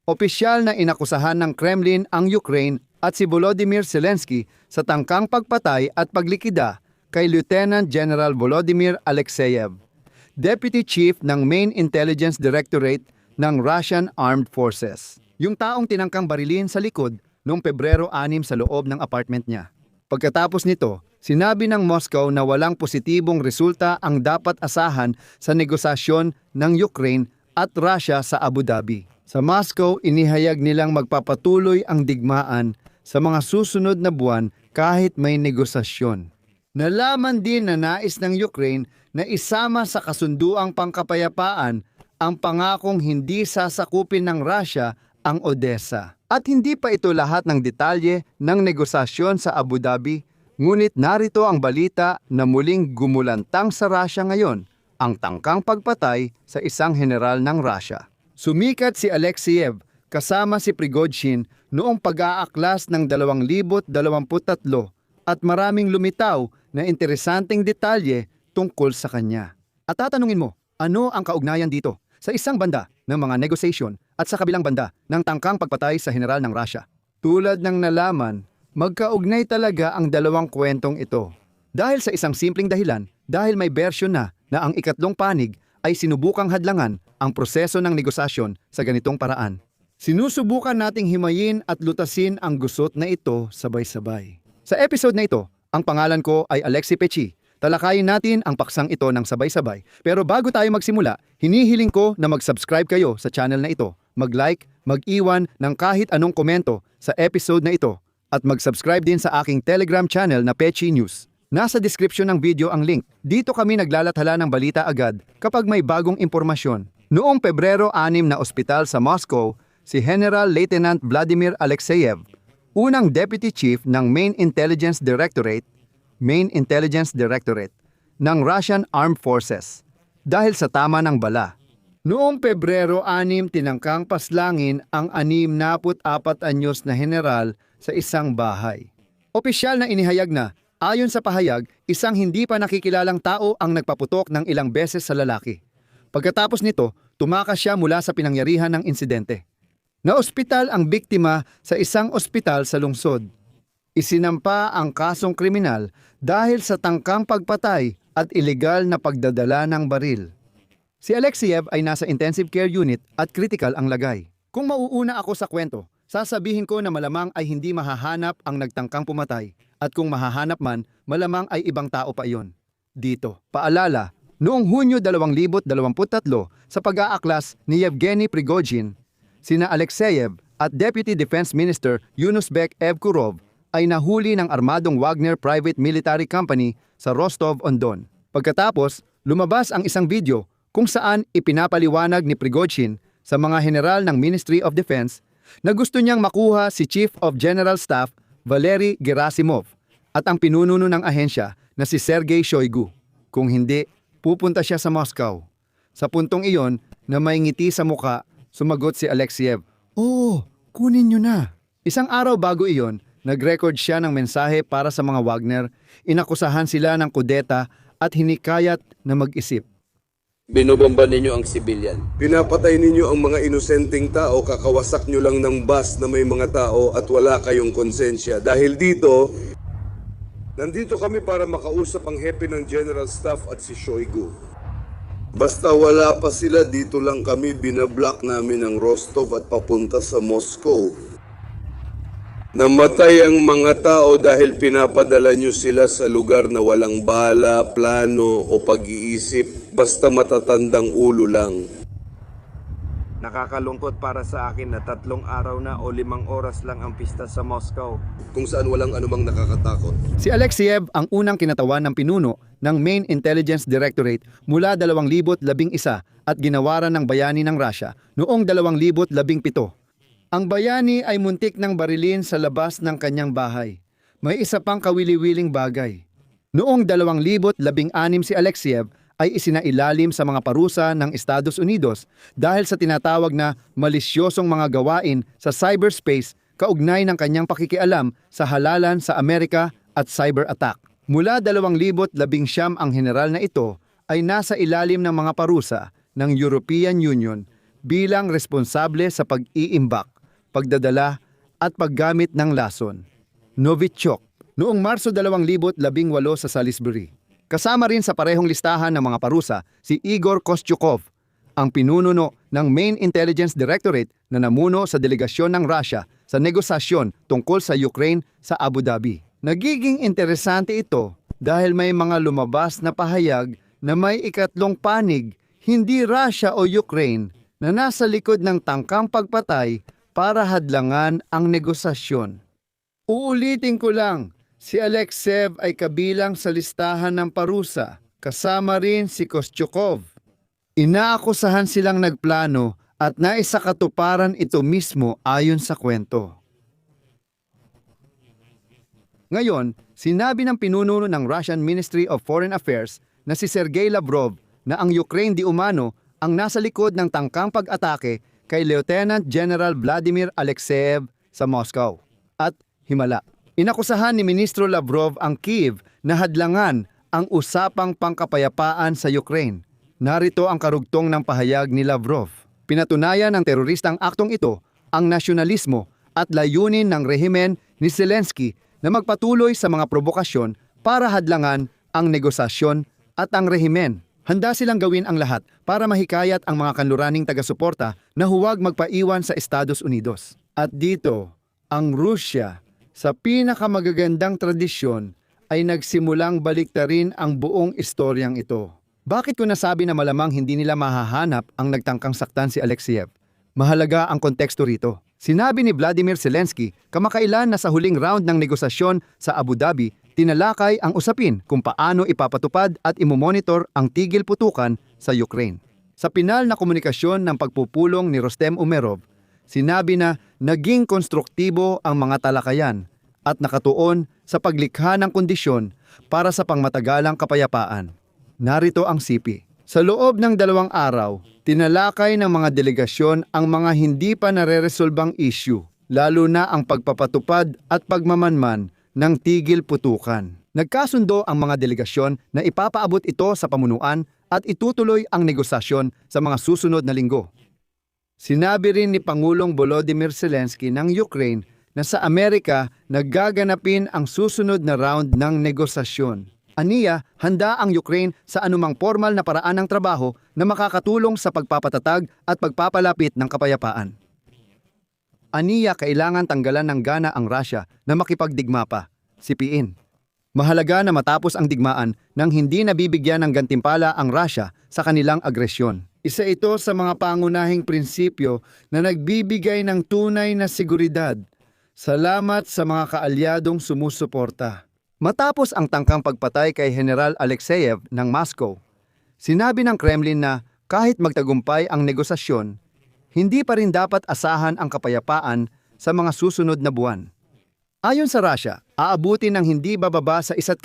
Opisyal na inakusahan ng Kremlin ang Ukraine at si Volodymyr Zelensky sa tangkang pagpatay at paglikida kay Lieutenant General Volodymyr Alexeyev, Deputy Chief ng Main Intelligence Directorate ng Russian Armed Forces. Yung taong tinangkang barilin sa likod noong Pebrero 6 sa loob ng apartment niya. Pagkatapos nito, sinabi ng Moscow na walang positibong resulta ang dapat asahan sa negosasyon ng Ukraine at Russia sa Abu Dhabi. Sa Moscow, inihayag nilang magpapatuloy ang digmaan sa mga susunod na buwan kahit may negosasyon. Nalaman din na nais ng Ukraine na isama sa kasunduang pangkapayapaan ang pangakong hindi sasakupin ng Russia ang Odessa. At hindi pa ito lahat ng detalye ng negosasyon sa Abu Dhabi, ngunit narito ang balita na muling gumulantang sa Russia ngayon ang tangkang pagpatay sa isang general ng Russia. Sumikat si Alexeyev kasama si Prigozhin noong pag-aaklas ng 2023 at maraming lumitaw na interesanteng detalye tungkol sa kanya. At tatanungin mo, ano ang kaugnayan dito? Sa isang banda ng mga negosasyon at sa kabilang banda ng tangkang pagpatay sa general ng Russia. Tulad ng nalaman, magkaugnay talaga ang dalawang kwentong ito. Dahil sa isang simpleng dahilan, dahil may bersyon na ang ikatlong panig ay sinubukang hadlangan ang proseso ng negosasyon sa ganitong paraan. Sinusubukan nating himayin at lutasin ang gusot na ito sabay-sabay. Sa episode na ito, ang pangalan ko ay Alexi Pechi. Talakayin natin ang paksang ito ng sabay-sabay. Pero bago tayo magsimula, hinihiling ko na mag-subscribe kayo sa channel na ito, mag-like, mag-iwan ng kahit anong komento sa episode na ito, at mag-subscribe din sa aking Telegram channel na Pechi News. Nasa description ng video ang link. Dito kami naglalathala ng balita agad kapag may bagong impormasyon. Noong Pebrero 6 na ospital sa Moscow, si General Lieutenant Vladimir Alexeyev, unang Deputy Chief ng Main Intelligence Directorate ng Russian Armed Forces dahil sa tama ng bala. Noong Pebrero 6, tinangkang paslangin ang 64 anyos na general sa isang bahay. Opisyal na inihayag na, ayon sa pahayag, isang hindi pa nakikilalang tao ang nagpaputok ng ilang beses sa lalaki. Pagkatapos nito, tumakas siya mula sa pinangyarihan ng insidente. Naospital ang biktima sa isang ospital sa lungsod. Isinampa ang kasong kriminal dahil sa tangkang pagpatay at ilegal na pagdadala ng baril. Si Alexeyev ay nasa intensive care unit at critical ang lagay. Kung mauuna ako sa kwento, sasabihin ko na malamang ay hindi mahahanap ang nagtangkang pumatay at kung mahahanap man, malamang ay ibang tao pa iyon. Dito, paalala, noong Hunyo 2023 sa pag-aaklas ni Yevgeny Prigozhin, sina Alexeyev at Deputy Defense Minister Yunusbek Evkurov ay nahuli ng armadong Wagner Private Military Company sa Rostov-on-Don. Pagkatapos, lumabas ang isang video kung saan ipinapaliwanag ni Prigozhin sa mga general ng Ministry of Defense na gusto niyang makuha si Chief of General Staff Valery Gerasimov at ang pinununo ng ahensya na si Sergei Shoigu. Kung hindi, pupunta siya sa Moscow. Sa puntong iyon na may ngiti sa muka, sumagot si Alexeyev, "Oo, kunin niyo na." Isang araw bago iyon, nag-record siya ng mensahe para sa mga Wagner, inakusahan sila ng kudeta at hinikayat na mag-isip. Binobomba ninyo ang sibilyan. Pinapatay ninyo ang mga inosenteng tao, kakawasak nyo lang ng bus na may mga tao at wala kayong konsensya. Dahil dito, nandito kami para makausap ang hepe ng General Staff at si Shoigu. Basta wala pa sila, dito lang kami, binablock namin ang Rostov at papunta sa Moscow. Namatay ang mga tao dahil pinapadala nyo sila sa lugar na walang bala, plano o pag-iisip, basta matatandang ulo lang. Nakakalungkot para sa akin na 3 araw na o 5 oras lang ang pista sa Moscow. Kung saan walang anumang nakakatakot. Si Alexeyev ang unang kinatawan ng pinuno ng Main Intelligence Directorate mula 2011 at ginawaran ng bayani ng Russia noong 2017. Ang bayani ay muntik ng barilin sa labas ng kanyang bahay. May isa pang kawili-wiling bagay. Noong 2016 si Alexeyev ay isinailalim sa mga parusa ng Estados Unidos dahil sa tinatawag na malisyosong mga gawain sa cyberspace kaugnay ng kanyang pakikialam sa halalan sa Amerika at cyber attack. Mula 2019 ang general na ito ay nasa ilalim ng mga parusa ng European Union bilang responsable sa pag-iimbak, pagdadala at paggamit ng lason. Novichok, noong Marso 2018 sa Salisbury. Kasama rin sa parehong listahan ng mga parusa si Igor Kostyukov, ang pinununo ng Main Intelligence Directorate na namuno sa delegasyon ng Russia sa negosasyon tungkol sa Ukraine sa Abu Dhabi. Nagiging interesante ito dahil may mga lumabas na pahayag na may ikatlong panig, hindi Russia o Ukraine, na nasa likod ng tangkang pagpatay para hadlangan ang negosasyon. Uulitin ko lang, si Alexeyev ay kabilang sa listahan ng parusa, kasama rin si Kostyukov. Inaakusahan silang nagplano at naisakatuparan ito mismo ayon sa kwento. Ngayon, sinabi ng pinununo ng Russian Ministry of Foreign Affairs na si Sergei Lavrov na ang Ukraine di umano ang nasa likod ng tangkang pag-atake kay Lieutenant General Vladimir Alexeyev sa Moscow at himala. Inakusahan ni Ministro Lavrov ang Kyiv na hadlangan ang usapang pangkapayapaan sa Ukraine. Narito ang karugtong ng pahayag ni Lavrov. Pinatunayan ng teroristang aktong ito ang nasyonalismo at layunin ng rehimen ni Zelensky na magpatuloy sa mga provokasyon para hadlangan ang negosasyon at ang rehimen. Handa silang gawin ang lahat para mahikayat ang mga kanluraning taga-suporta na huwag magpaiwan sa Estados Unidos. At dito, ang Rusya, sa pinakamagagandang tradisyon, ay nagsimulang baliktarin ang buong istoryang ito. Bakit ko nasabi na malamang hindi nila mahahanap ang nagtangkang saktan si Alexeyev? Mahalaga ang konteksto rito. Sinabi ni Vladimir Zelensky kamakailan na sa huling round ng negosasyon sa Abu Dhabi, tinalakay ang usapin kung paano ipapatupad at imomonitor ang tigil putukan sa Ukraine. Sa pinal na komunikasyon ng pagpupulong ni Rostem Umerov, sinabi na naging konstruktibo ang mga talakayan at nakatuon sa paglikha ng kondisyon para sa pangmatagalang kapayapaan. Narito ang sipi. Sa loob ng 2 araw, tinalakay ng mga delegasyon ang mga hindi pa nareresolbang issue, lalo na ang pagpapatupad at pagmamanman ng tigil putukan. Nagkasundo ang mga delegasyon na ipapaabot ito sa pamunuan at itutuloy ang negosasyon sa mga susunod na linggo. Sinabi rin ni Pangulong Volodymyr Zelensky ng Ukraine na sa Amerika naggaganapin ang susunod na round ng negosasyon. Aniya, handa ang Ukraine sa anumang formal na paraan ng trabaho na makakatulong sa pagpapatatag at pagpapalapit ng kapayapaan. Aniya, kailangan tanggalan ng gana ang Russia na makipagdigma pa, sipiin. Mahalaga na matapos ang digmaan nang hindi nabibigyan ng gantimpala ang Russia sa kanilang agresyon. Isa ito sa mga pangunahing prinsipyo na nagbibigay ng tunay na seguridad. Salamat sa mga kaalyadong sumusuporta. Matapos ang tangkang pagpatay kay General Alexeyev ng Moscow, sinabi ng Kremlin na kahit magtagumpay ang negosasyon, hindi pa rin dapat asahan ang kapayapaan sa mga susunod na buwan. Ayon sa Russia, aabutin ng hindi bababa sa 1.5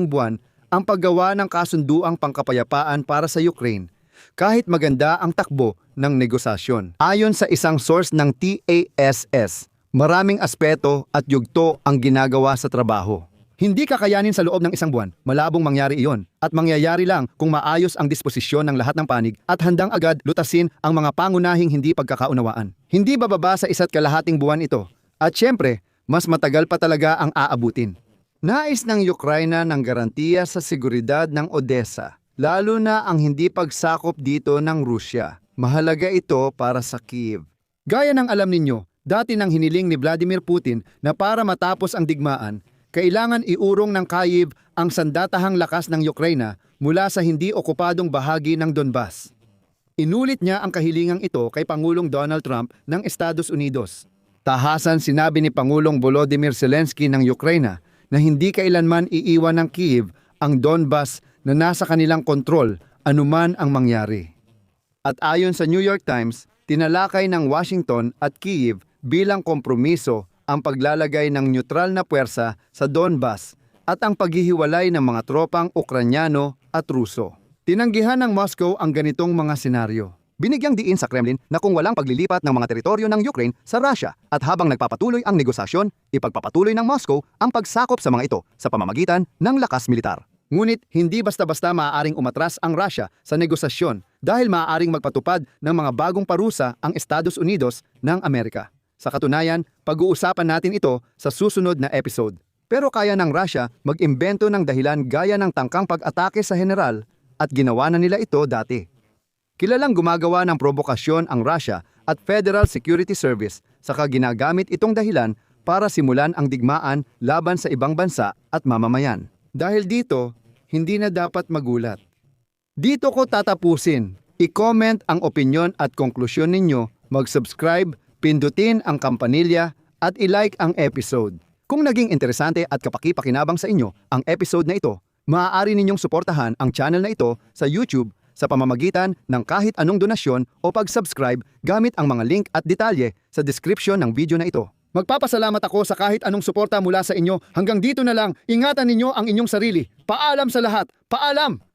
buwan ang paggawa ng kasunduang pangkapayapaan para sa Ukraine, kahit maganda ang takbo ng negosasyon. Ayon sa isang source ng TASS, maraming aspeto at yugto ang ginagawa sa trabaho. Hindi kakayanin sa loob ng 1 buwan, malabong mangyari iyon, at mangyayari lang kung maayos ang disposisyon ng lahat ng panig at handang agad lutasin ang mga pangunahing hindi pagkakaunawaan. Hindi bababa sa 1.5 buwan ito, at syempre, mas matagal pa talaga ang aabutin. Nais ng Ukraine ng garantiya sa seguridad ng Odessa, lalo na ang hindi pagsakop dito ng Rusya. Mahalaga ito para sa Kyiv. Gaya ng alam ninyo, dati nang hiniling ni Vladimir Putin na para matapos ang digmaan, kailangan iurong ng Kyiv ang sandatahang lakas ng Ukraine mula sa hindi okupadong bahagi ng Donbas. Inulit niya ang kahilingang ito kay Pangulong Donald Trump ng Estados Unidos. Tahasan sinabi ni Pangulong Volodymyr Zelensky ng Ukraine na hindi kailanman iiwan ng Kyiv ang Donbas na nasa kanilang kontrol anuman ang mangyari. At ayon sa New York Times, tinalakay ng Washington at Kyiv bilang kompromiso ang paglalagay ng neutral na puwersa sa Donbas at ang paghihiwalay ng mga tropang Ukranyano at Ruso. Tinanggihan ng Moscow ang ganitong mga senaryo. Binigyang diin sa Kremlin na kung walang paglilipat ng mga teritoryo ng Ukraine sa Russia at habang nagpapatuloy ang negosasyon, ipagpapatuloy ng Moscow ang pagsakop sa mga ito sa pamamagitan ng lakas militar. Ngunit hindi basta-basta maaaring umatras ang Russia sa negosasyon dahil maaaring magpatupad ng mga bagong parusa ang Estados Unidos ng Amerika. Sa katunayan, pag-uusapan natin ito sa susunod na episode. Pero kaya ng Russia mag-imbento ng dahilan gaya ng tangkang pag-atake sa general at ginawa na nila ito dati. Kilalang gumagawa ng provokasyon ang Russia at Federal Security Service saka ginagamit itong dahilan para simulan ang digmaan laban sa ibang bansa at mamamayan. Dahil dito, hindi na dapat magulat. Dito ko tatapusin. I-comment ang opinyon at konklusyon ninyo, mag-subscribe, pindutin ang kampanilya at i-like ang episode. Kung naging interesante at kapaki-pakinabang sa inyo ang episode na ito, maaari ninyong suportahan ang channel na ito sa YouTube sa pamamagitan ng kahit anong donasyon o pag-subscribe gamit ang mga link at detalye sa description ng video na ito. Magpapasalamat ako sa kahit anong suporta mula sa inyo. Hanggang dito na lang, ingatan ninyo ang inyong sarili. Paalam sa lahat. Paalam!